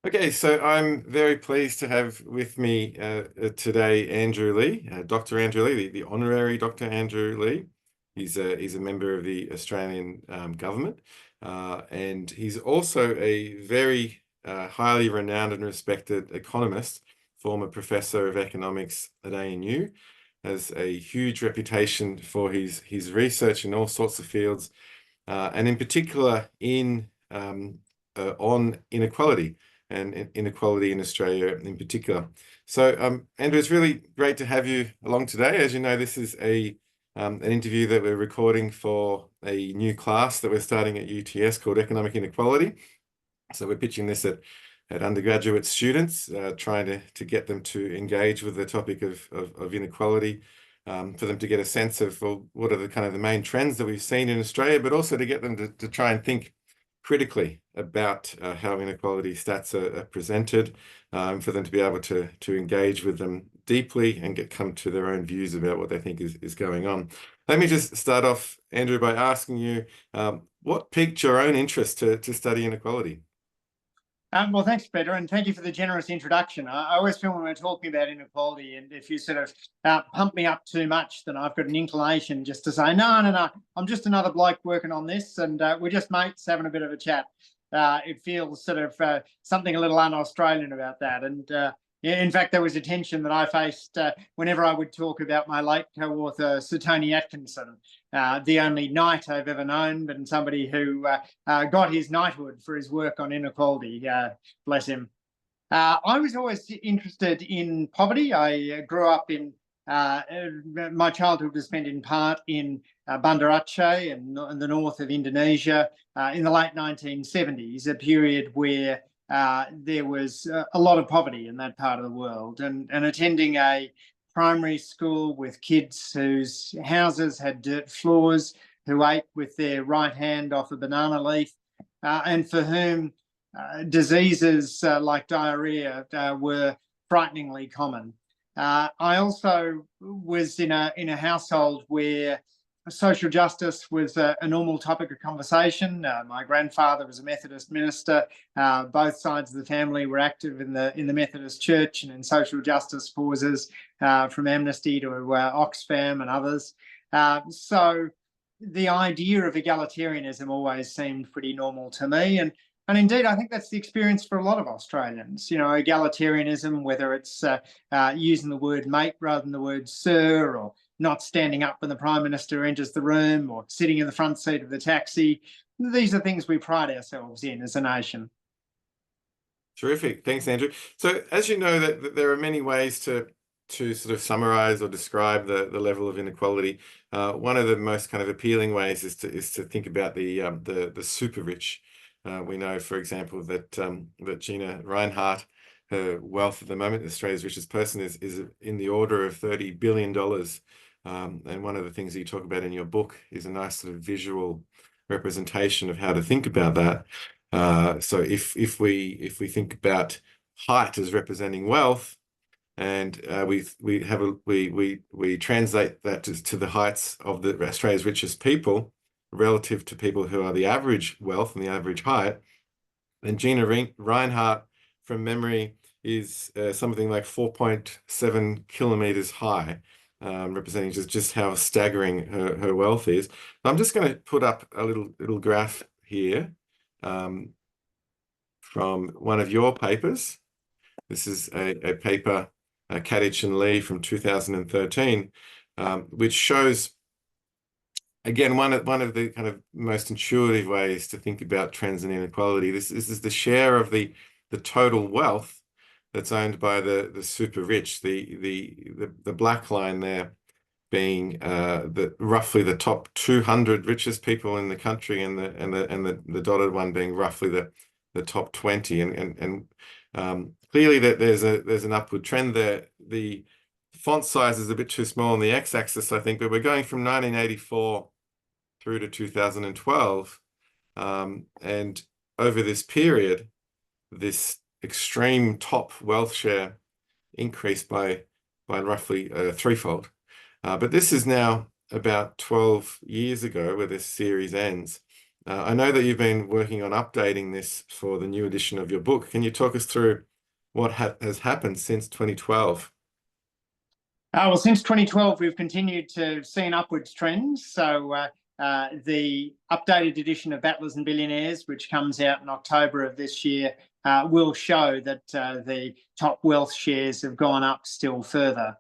Okay, so I'm very pleased to have with me today Andrew Leigh, Dr. Andrew Leigh, the honorary Dr. Andrew Leigh. He's a member of the Australian government, and he's also a very highly renowned and respected economist, former professor of economics at ANU, has a huge reputation for his research in all sorts of fields, and in particular on inequality and inequality in Australia in particular. So, Andrew, it's really great to have you along today. As you know, this is an interview that we're recording for a new class that we're starting at UTS called Economic Inequality. So we're pitching this at undergraduate students, trying to get them to engage with the topic of inequality, for them to get a sense of, well, what are the kind of the main trends that we've seen in Australia, but also to get them to try and think critically about how inequality stats are presented, for them to be able to engage with them deeply and come to their own views about what they think is going on. Let me just start off, Andrew, by asking you, what piqued your own interest to study inequality? Well, thanks, Peter, and thank you for the generous introduction. I always feel when we're talking about inequality, and if you sort of pump me up too much, then I've got an inclination just to say, no, I'm just another bloke working on this, and we're just mates having a bit of a chat. It feels sort of something a little un-Australian about that. And yeah, in fact, there was a tension that I faced whenever I would talk about my late co-author, Sir Tony Atkinson, the only knight I've ever known, but somebody who got his knighthood for his work on inequality, bless him. I was always interested in poverty. I grew up in, my childhood was spent in part in Banda Aceh in the north of Indonesia in the late 1970s, a period where there was a lot of poverty in that part of the world, and attending a primary school with kids whose houses had dirt floors, who ate with their right hand off a banana leaf, and for whom diseases like diarrhea were frighteningly common. I also was in a household where social justice was a normal topic of conversation. My grandfather was a Methodist minister. Both sides of the family were active in the Methodist Church and in social justice causes, from Amnesty to Oxfam and others. So the idea of egalitarianism always seemed pretty normal to me. And indeed, I think that's the experience for a lot of Australians. You know, egalitarianism, whether it's using the word mate rather than the word sir, or not standing up when the Prime Minister enters the room, or sitting in the front seat of the taxi. These are things we pride ourselves in as a nation. Terrific. Thanks, Andrew. So as you know, that there are many ways to sort of summarize or describe the level of inequality. One of the most kind of appealing ways is to think about the super rich. We know, for example, that Gina Rinehart, her wealth at the moment, Australia's richest person, is in the order of $30 billion. And one of the things that you talk about in your book is a nice sort of visual representation of how to think about that. So if we think about height as representing wealth, and we translate that to the heights of the Australia's richest people relative to people who are the average wealth and the average height, then Gina Rinehart, from memory, is something like 4.7 kilometers high, representing just how staggering her wealth is. I'm just going to put up a little graph here, from one of your papers. This is a paper, Kadich and Leigh from 2013, which shows, again, one of the kind of most intuitive ways to think about trends in inequality. This is the share of the total wealth that's owned by the super rich. The black line there being roughly the top 200 richest people in the country, and the dotted one being roughly the top 20. And clearly that there's an upward trend there. The font size is a bit too small on the x-axis, I think, but we're going from 1984 through to 2012, and over this period, this extreme top wealth share increased by roughly threefold. But this is now about 12 years ago where this series ends. I know that you've been working on updating this for the new edition of your book. Can you talk us through what has happened since 2012? Well, since 2012, we've continued to see an upwards trend. So the updated edition of Battlers and Billionaires, which comes out in October of this year, will show that the top wealth shares have gone up still further.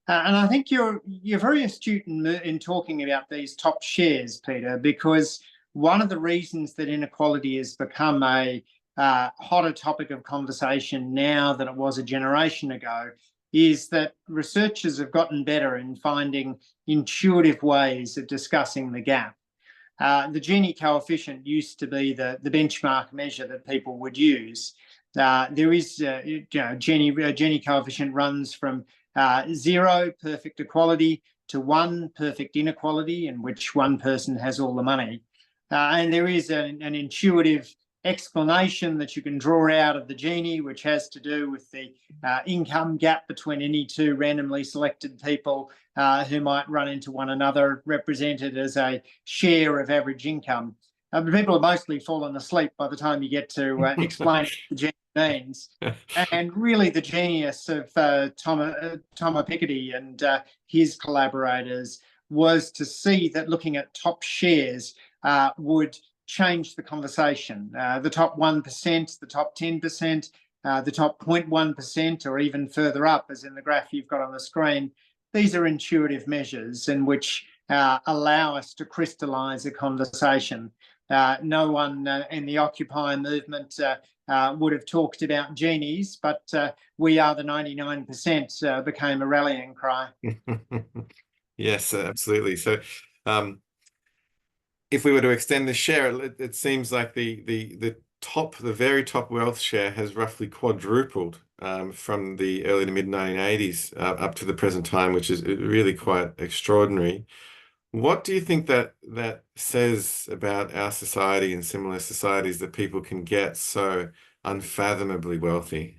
And I think you're very astute in talking about these top shares, Peter, because one of the reasons that inequality has become a hotter topic of conversation now than it was a generation ago is that researchers have gotten better in finding intuitive ways of discussing the gap. The Gini coefficient used to be the benchmark measure that people would use. There is, Gini coefficient runs from 0, perfect equality, to 1, perfect inequality, in which one person has all the money. And there is an intuitive explanation that you can draw out of the Gini, which has to do with the income gap between any two randomly selected people who might run into one another, represented as a share of average income. But people have mostly fallen asleep by the time you get to explain what the Gini means. And really the genius of Thomas Piketty and his collaborators was to see that looking at top shares would change the conversation. The top 1%, the top 10%, the top 0.1%, or even further up, as in the graph you've got on the screen. These are intuitive measures in which allow us to crystallise a conversation. No one in the Occupy movement would have talked about Ginis, but we are the 99% became a rallying cry. Yes, absolutely. So if we were to extend the share, it seems like the very top wealth share has roughly quadrupled from the early to mid 1980s up to the present time, which is really quite extraordinary. What do you think that says about our society and similar societies that people can get so unfathomably wealthy?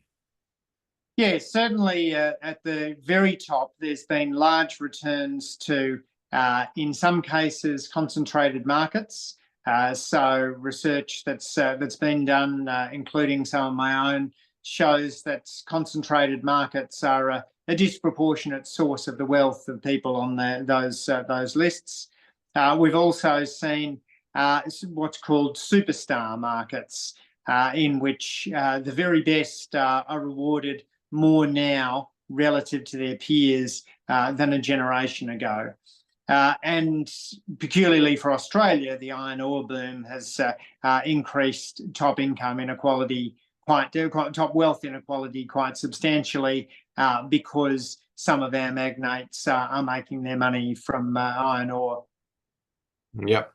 Yes, certainly at the very top, there's been large returns to, in some cases, concentrated markets. So research that's been done, including some of my own, shows that concentrated markets are a disproportionate source of the wealth of people on those lists. We've also seen what's called superstar markets, in which the very best are rewarded more now relative to their peers than a generation ago. And peculiarly for Australia, the iron ore boom has increased top income inequality, top wealth inequality quite substantially because some of our magnates are making their money from iron ore. Yep.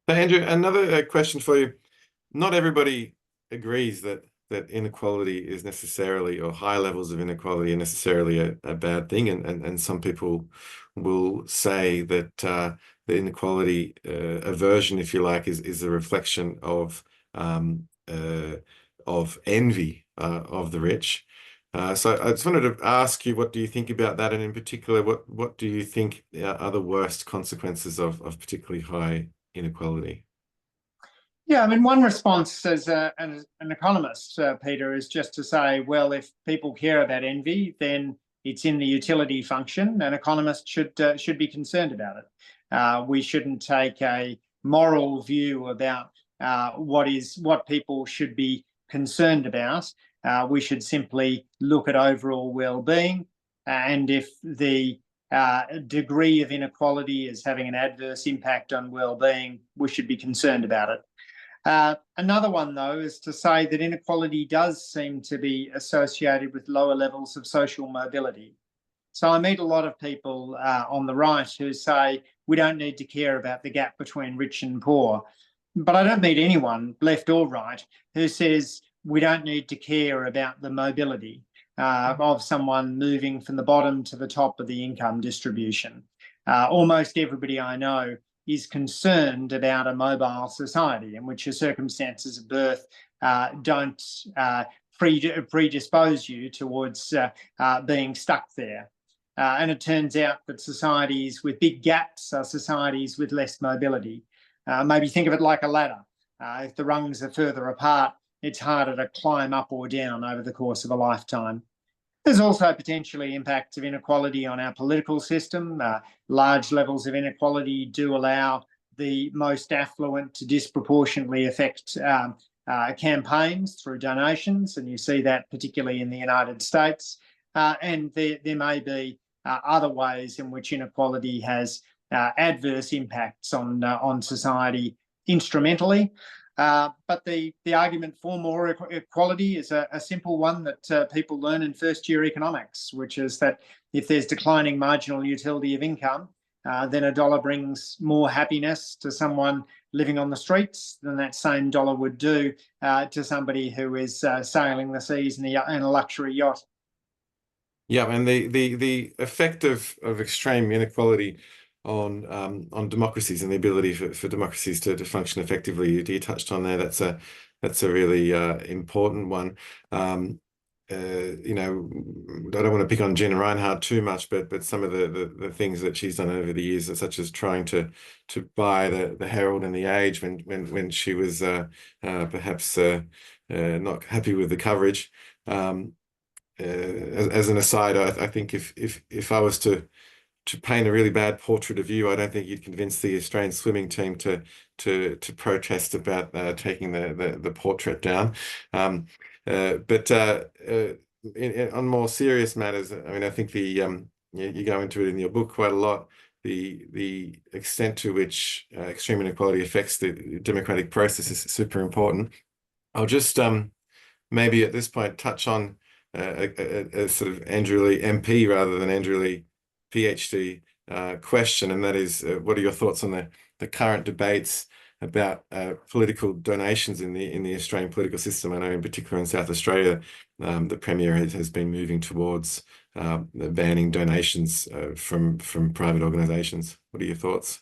So Andrew, another question for you. Not everybody agrees that inequality is necessarily, or high levels of inequality are necessarily a bad thing, and some people will say that the inequality aversion, if you like, is a reflection of envy of the rich. So I just wanted to ask you, what do you think about that, and in particular, what do you think are the worst consequences of particularly high inequality? Yeah, I mean, one response as an economist, Peter, is just to say, well, if people care about envy, then it's in the utility function, and economists should be concerned about it. We shouldn't take a moral view about what people should be concerned about. We should simply look at overall well-being, and if the degree of inequality is having an adverse impact on well-being, we should be concerned about it. Another one, though, is to say that inequality does seem to be associated with lower levels of social mobility. So I meet a lot of people on the right who say we don't need to care about the gap between rich and poor. But I don't meet anyone, left or right, who says we don't need to care about the mobility of someone moving from the bottom to the top of the income distribution. Almost everybody I know is concerned about a mobile society in which your circumstances of birth don't predispose you towards being stuck there. And it turns out that societies with big gaps are societies with less mobility. maybe think of it like a ladder. If the rungs are further apart, it's harder to climb up or down over the course of a lifetime. There's also potentially impacts of inequality on our political system. Large levels of inequality do allow the most affluent to disproportionately affect campaigns through donations, and you see that particularly in the United States. And there may be other ways in which inequality has adverse impacts on society instrumentally. But the argument for more equality is a simple one that people learn in first-year economics, which is that if there's declining marginal utility of income, then a dollar brings more happiness to someone living on the streets than that same dollar would do to somebody who is sailing the seas in a luxury yacht. Yeah, and the effect of extreme inequality on democracies and the ability for democracies to function effectively, you touched on there. That's a really important one. You know, I don't want to pick on Gina Reinhardt too much, but some of the things that she's done over the years, such as trying to buy the Herald and the Age when she was perhaps not happy with the coverage. As an aside, I think if I was to paint a really bad portrait of you, I don't think you'd convince the Australian swimming team to protest about taking the portrait down. But on more serious matters, I mean, I think you go into it in your book quite a lot. The extent to which extreme inequality affects the democratic process is super important. I'll just maybe at this point touch on a sort of Andrew Leigh MP rather than Andrew Leigh PhD question, and that is, what are your thoughts on the current debates about political donations in the Australian political system? I know in particular in South Australia, the Premier has been moving towards banning donations from private organisations. What are your thoughts?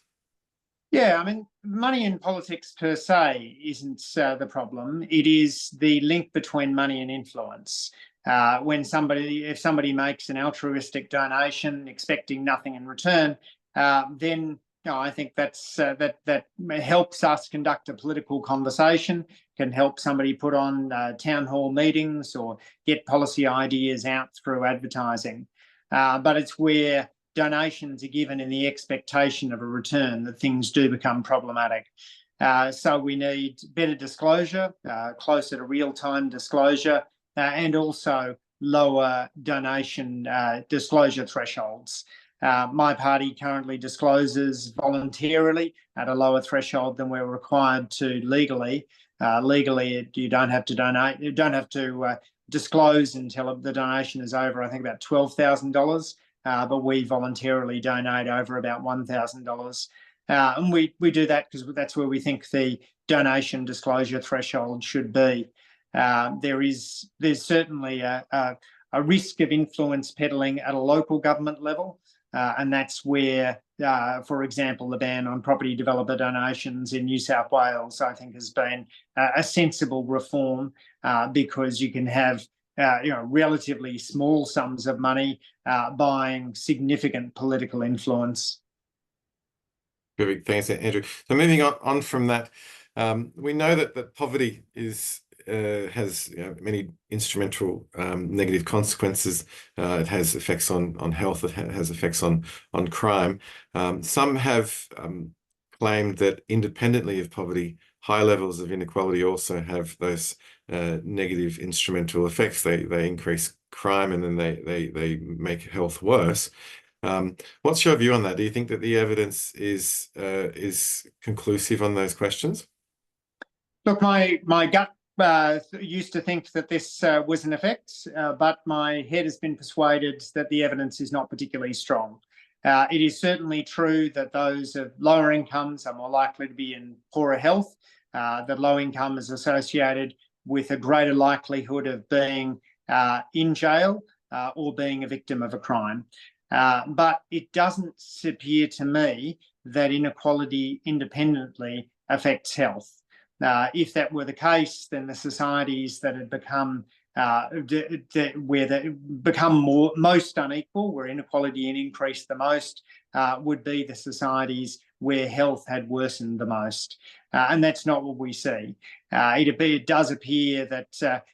Yeah, I mean, money in politics per se isn't the problem. It is the link between money and influence. If somebody makes an altruistic donation expecting nothing in return, then I think that helps us conduct a political conversation, can help somebody put on town hall meetings or get policy ideas out through advertising. But it's where donations are given in the expectation of a return that things do become problematic. So we need better disclosure, closer to real-time disclosure, and also lower donation disclosure thresholds. My party currently discloses voluntarily at a lower threshold than we're required to legally. Legally, you don't have to donate. You don't have to disclose until the donation is over, I think, about $12,000. But we voluntarily donate over about $1,000. And we do that because that's where we think the donation disclosure threshold should be. There's certainly a risk of influence peddling at a local government level. And that's where, for example, the ban on property developer donations in New South Wales, I think, has been a sensible reform because you can have relatively small sums of money buying significant political influence. Perfect. Thanks, Andrew. So moving on from that, we know that poverty has many instrumental negative consequences. It has effects on health. It has effects on crime. Some have claimed that independently of poverty, high levels of inequality also have those negative instrumental effects. They increase crime and then they make health worse. What's your view on that? Do you think that the evidence is conclusive on those questions? Look, my gut used to think that this was an effect, but my head has been persuaded that the evidence is not particularly strong. It is certainly true that those of lower incomes are more likely to be in poorer health, that low income is associated with a greater likelihood of being in jail or being a victim of a crime. But it doesn't appear to me that inequality independently affects health. If that were the case, then the societies that had become most unequal, where inequality had increased the most, would be the societies where health had worsened the most. And that's not what we see. It does appear that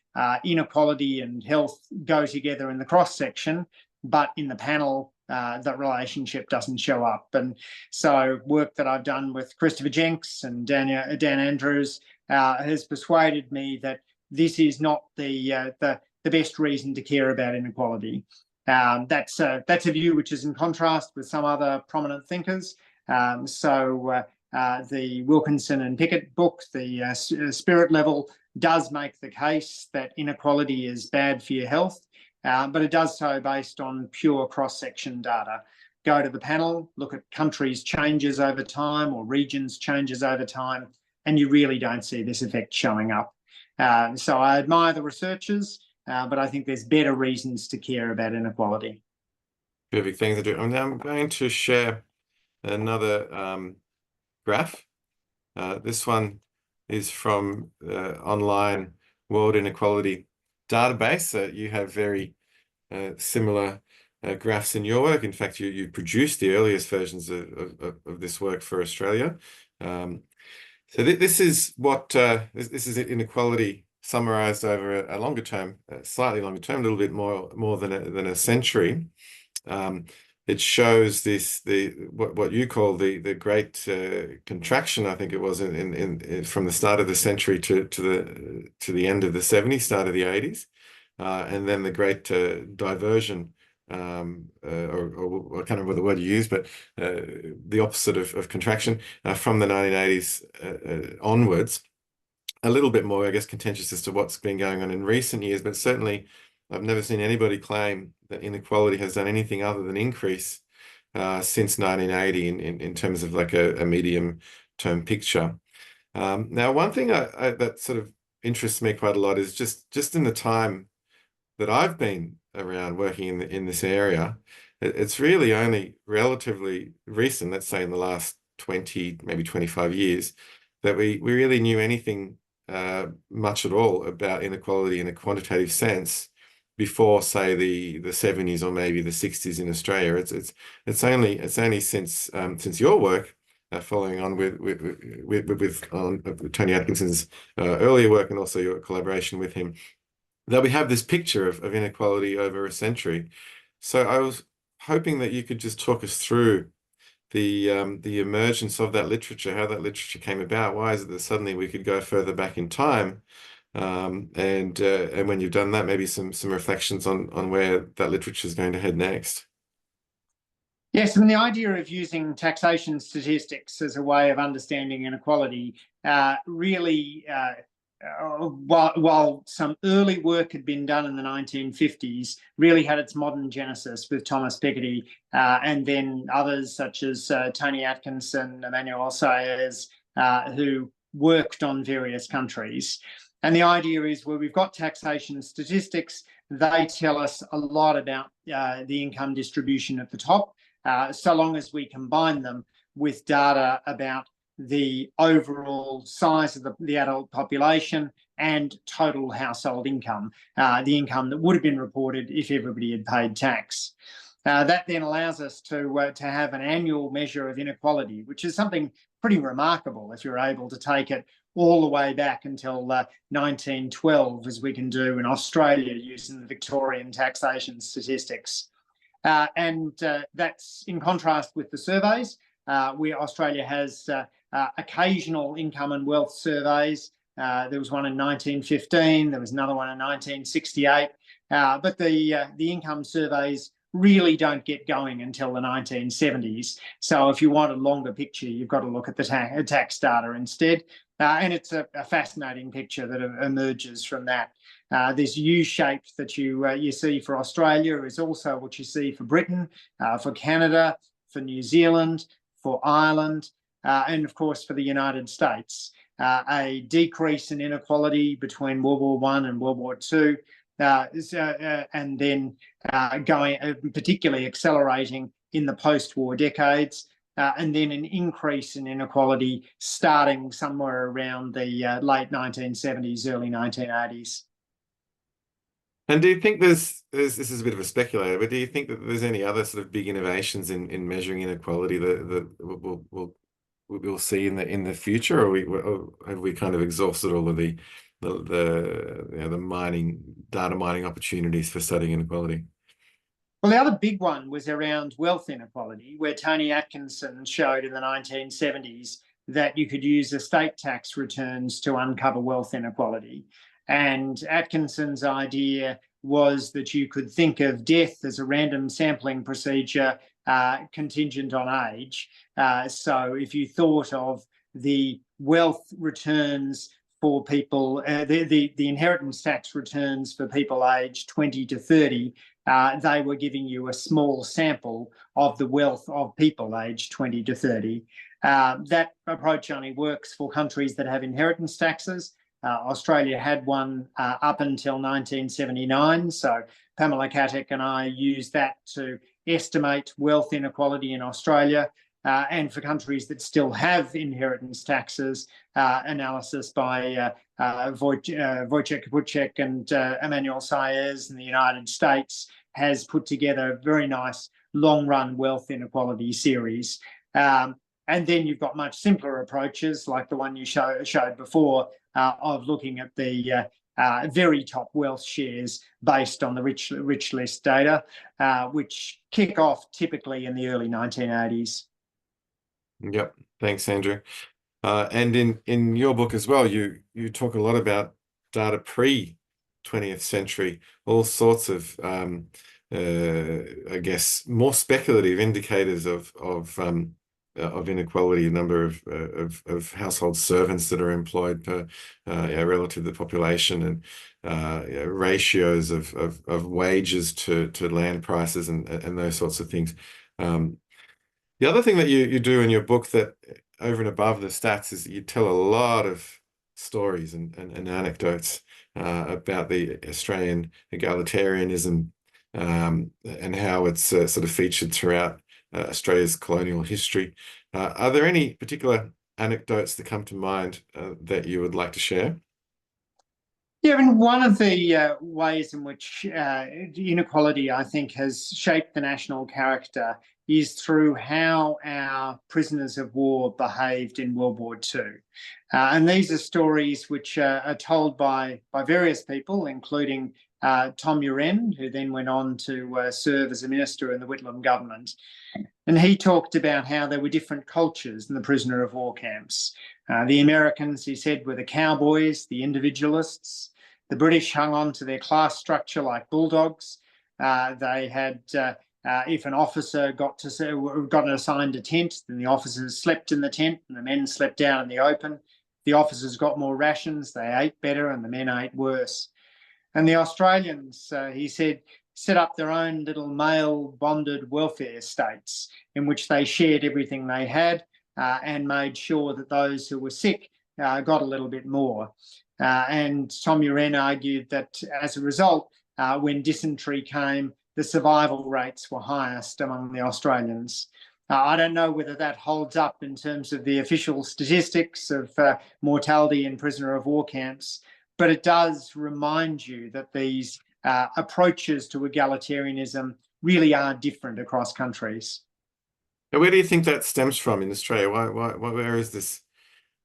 inequality and health go together in the cross-section, but in the panel, that relationship doesn't show up. And so work that I've done with Christopher Jenks and Dan Andrews has persuaded me that this is not the best reason to care about inequality. That's a view which is in contrast with some other prominent thinkers. The Wilkinson and Pickett book, the Spirit Level, does make the case that inequality is bad for your health, but it does so based on pure cross-section data. Go to the panel, look at countries' changes over time or regions' changes over time, and you really don't see this effect showing up. So I admire the researchers, but I think there's better reasons to care about inequality. Perfect, thanks, Andrew. I'm going to share another graph. This one is from online World Inequality database. You have very similar graphs in your work. In fact, you produced the earliest versions of this work for Australia. So this is what this is inequality summarized over a longer term, slightly longer term, a little bit more than a century. It shows what you call the great contraction. I think it was from the start of the century to the end of the 70s, start of the 80s, and then the great diversion. Or I can't remember the word you use, but the opposite of contraction from the 1980s onwards. A little bit more, I guess, contentious as to what's been going on in recent years, but certainly I've never seen anybody claim that inequality has done anything other than increase since 1980 in terms of like a medium-term picture. Now, one thing that sort of interests me quite a lot is just in the time that I've been around working in this area, it's really only relatively recent, let's say in the last 20, maybe 25 years, that we really knew anything much at all about inequality in a quantitative sense before, say, the 70s or maybe the 60s in Australia. It's only since your work, following on with Tony Atkinson's earlier work and also your collaboration with him, that we have this picture of inequality over a century. So I was hoping that you could just talk us through the emergence of that literature, how that literature came about. Why is it that suddenly we could go further back in time? And when you've done that, maybe some reflections on where that literature is going to head next. Yes, and the idea of using taxation statistics as a way of understanding inequality really, while some early work had been done in the 1950s, really had its modern genesis with Thomas Piketty and then others such as Tony Atkinson, Emmanuel Sayers, who worked on various countries. And the idea is where we've got taxation statistics, they tell us a lot about the income distribution at the top, so long as we combine them with data about the overall size of the adult population and total household income, the income that would have been reported if everybody had paid tax. That then allows us to have an annual measure of inequality, which is something pretty remarkable if you're able to take it all the way back until 1912, as we can do in Australia using the Victorian taxation statistics. And that's in contrast with the surveys, where Australia has occasional income and wealth surveys. There was one in 1915, there was another one in 1968, but the income surveys really don't get going until the 1970s. So if you want a longer picture, you've got to look at the tax data instead. And it's a fascinating picture that emerges from that. This U-shape that you see for Australia is also what you see for Britain, for Canada, for New Zealand, for Ireland, and of course for the United States. A decrease in inequality between World War I and World War II, and then particularly accelerating in the post-war decades, and then an increase in inequality starting somewhere around the late 1970s, early 1980s. And do you think there's this is a bit of a speculator, but do you think that there's any other sort of big innovations in measuring inequality that we'll see in the future, or have we kind of exhausted all of the mining data mining opportunities for studying inequality? Well, the other big one was around wealth inequality, where Tony Atkinson showed in the 1970s that you could use estate tax returns to uncover wealth inequality. And Atkinson's idea was that you could think of death as a random sampling procedure contingent on age. So if you thought of the wealth returns for people, the inheritance tax returns for people aged 20 to 30, they were giving you a small sample of the wealth of people aged 20 to 30. That approach only works for countries that have inheritance taxes. Australia had one up until 1979. So Pamela Katic and I used that to estimate wealth inequality in Australia. And for countries that still have inheritance taxes, analysis by Wojciech Kuczek and Emmanuel Saez in the United States has put together a very nice long-run wealth inequality series. And then you've got much simpler approaches like the one you showed before of looking at the very top wealth shares based on the rich list data, which kick off typically in the early 1980s. Yep. Thanks, Andrew. And in your book as well, you talk a lot about data pre-20th century, all sorts of I guess more speculative indicators of inequality, a number of household servants that are employed per relative to the population, and ratios of wages to land prices and those sorts of things. The other thing that you do in your book that over and above the stats is you tell a lot of stories and anecdotes about the Australian egalitarianism and how it's sort of featured throughout Australia's colonial history. Are there any particular anecdotes that come to mind that you would like to share? Yeah, and one of the ways in which inequality, I think, has shaped the national character is through how our prisoners of war behaved in World War II. And these are stories which are told by various people, including Tom Uren, who then went on to serve as a minister in the Whitlam government. And he talked about how there were different cultures in the prisoner of war camps. The Americans, he said, were the cowboys, the individualists. The British hung on to their class structure like bulldogs. They had, if an officer got assigned a tent, then the officers slept in the tent and the men slept out in the open. The officers got more rations, they ate better, and the men ate worse. And the Australians, he said, set up their own little male bonded welfare states in which they shared everything they had and made sure that those who were sick got a little bit more. And Tom Uren argued that as a result, when dysentery came, the survival rates were highest among the Australians. I don't know whether that holds up in terms of the official statistics of mortality in prisoner of war camps, but it does remind you that these approaches to egalitarianism really are different across countries. Now, where do you think that stems from in Australia? Where is this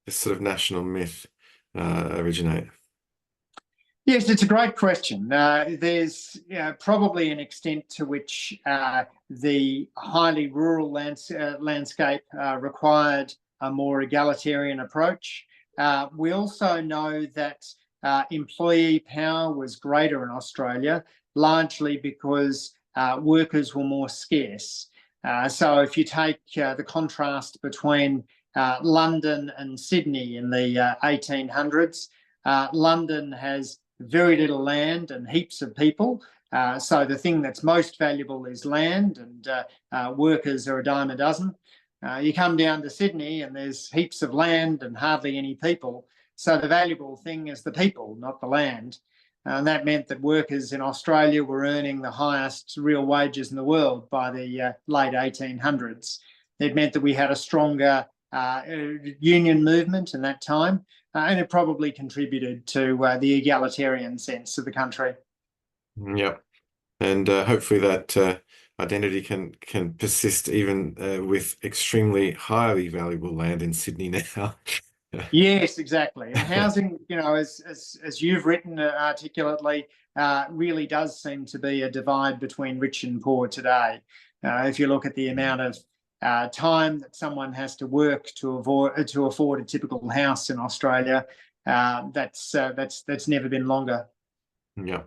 sort of national myth originate? Yes, it's a great question. There's probably an extent to which the highly rural landscape required a more egalitarian approach. We also know that employee power was greater in Australia, largely because workers were more scarce. So if you take the contrast between London and Sydney in the 1800s, London has very little land and heaps of people. So the thing that's most valuable is land, and workers are a dime a dozen. You come down to Sydney and there's heaps of land and hardly any people. So the valuable thing is the people, not the land. And that meant that workers in Australia were earning the highest real wages in the world by the late 1800s. It meant that we had a stronger union movement in that time, and it probably contributed to the egalitarian sense of the country. Yep. And hopefully that identity can persist even with extremely highly valuable land in Sydney now. Yes, exactly. And housing, as you've written articulately, really does seem to be a divide between rich and poor today. If you look at the amount of time that someone has to work to afford a typical house in Australia, that's never been longer. Yeah.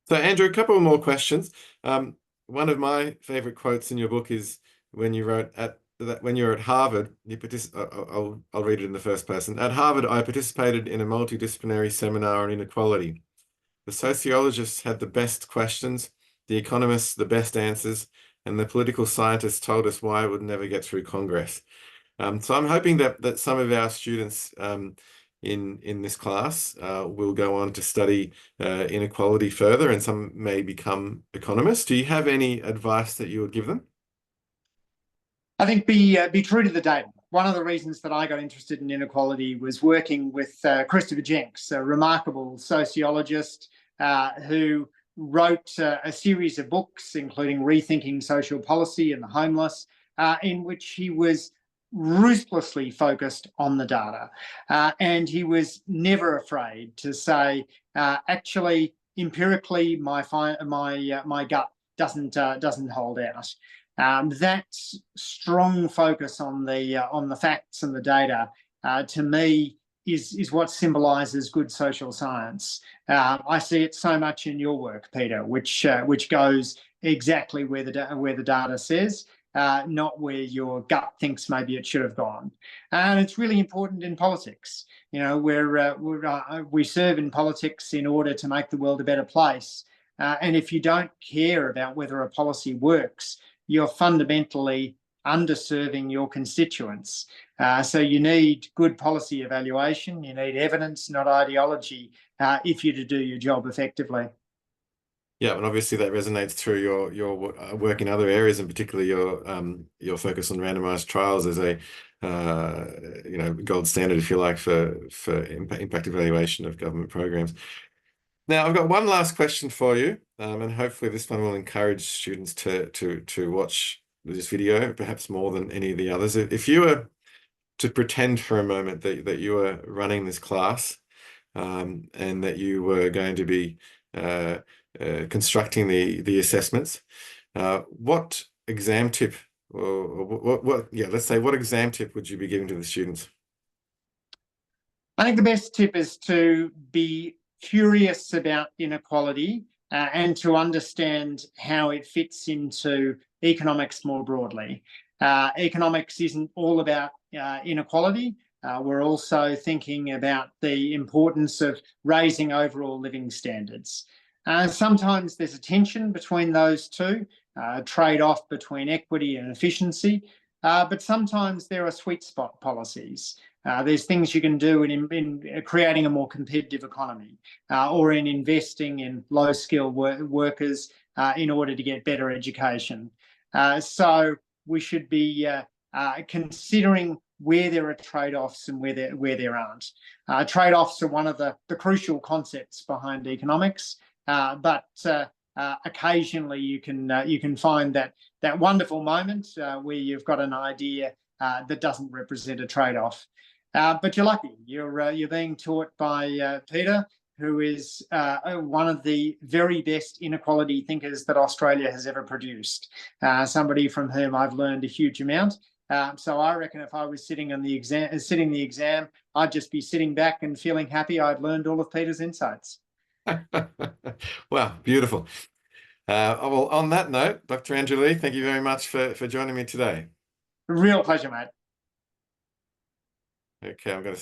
So Andrew, a couple more questions. One of my favorite quotes in your book is when you wrote when you were at Harvard, I'll read it in the first person. At Harvard, I participated in a multidisciplinary seminar on inequality. The sociologists had the best questions, the economists the best answers, and the political scientists told us why it would never get through Congress. So I'm hoping that some of our students in this class will go on to study inequality further, and some may become economists. Do you have any advice that you would give them? I think be true to the data. One of the reasons that I got interested in inequality was working with Christopher Jenks, a remarkable sociologist who wrote a series of books, including Rethinking Social Policy and the Homeless, in which he was ruthlessly focused on the data. And he was never afraid to say, actually, empirically, my gut doesn't hold out. That strong focus on the facts and the data, to me, is what symbolises good social science. I see it so much in your work, Peter, which goes exactly where the data says, not where your gut thinks maybe it should have gone. And it's really important in politics. We serve in politics in order to make the world a better place. And if you don't care about whether a policy works, you're fundamentally underserving your constituents. So you need good policy evaluation, you need evidence, not ideology, if you're to do your job effectively. Yeah, and obviously that resonates through your work in other areas, and particularly your focus on randomized trials as a gold standard, if you like, for impact evaluation of government programs. Now, I've got one last question for you, and hopefully this one will encourage students to watch this video, perhaps more than any of the others. If you were to pretend for a moment that you were running this class, and that you were going to be constructing the assessments, what exam tip, or let's say, what exam tip would you be giving to the students? I think the best tip is to be curious about inequality, and to understand how it fits into economics more broadly. Economics isn't all about inequality. We're also thinking about the importance of raising overall living standards. Sometimes there's a tension between those two, trade-off between equity and efficiency, but sometimes there are sweet spot policies. There's things you can do in creating a more competitive economy, or in investing in low-skilled workers in order to get better education. So we should be considering where there are trade-offs and where there aren't. Trade-offs are one of the crucial concepts behind economics, but occasionally you can find that wonderful moment where you've got an idea that doesn't represent a trade-off. But you're lucky. You're being taught by Peter, who is one of the very best inequality thinkers that Australia has ever produced. Somebody from whom I've learned a huge amount. So I reckon if I was sitting the exam, I'd just be sitting back and feeling happy I'd learned all of Peter's insights. Wow, beautiful. Well, on that note, Dr. Andrew Leigh, thank you very much for joining me today. Real pleasure, mate. Okay, I'm going to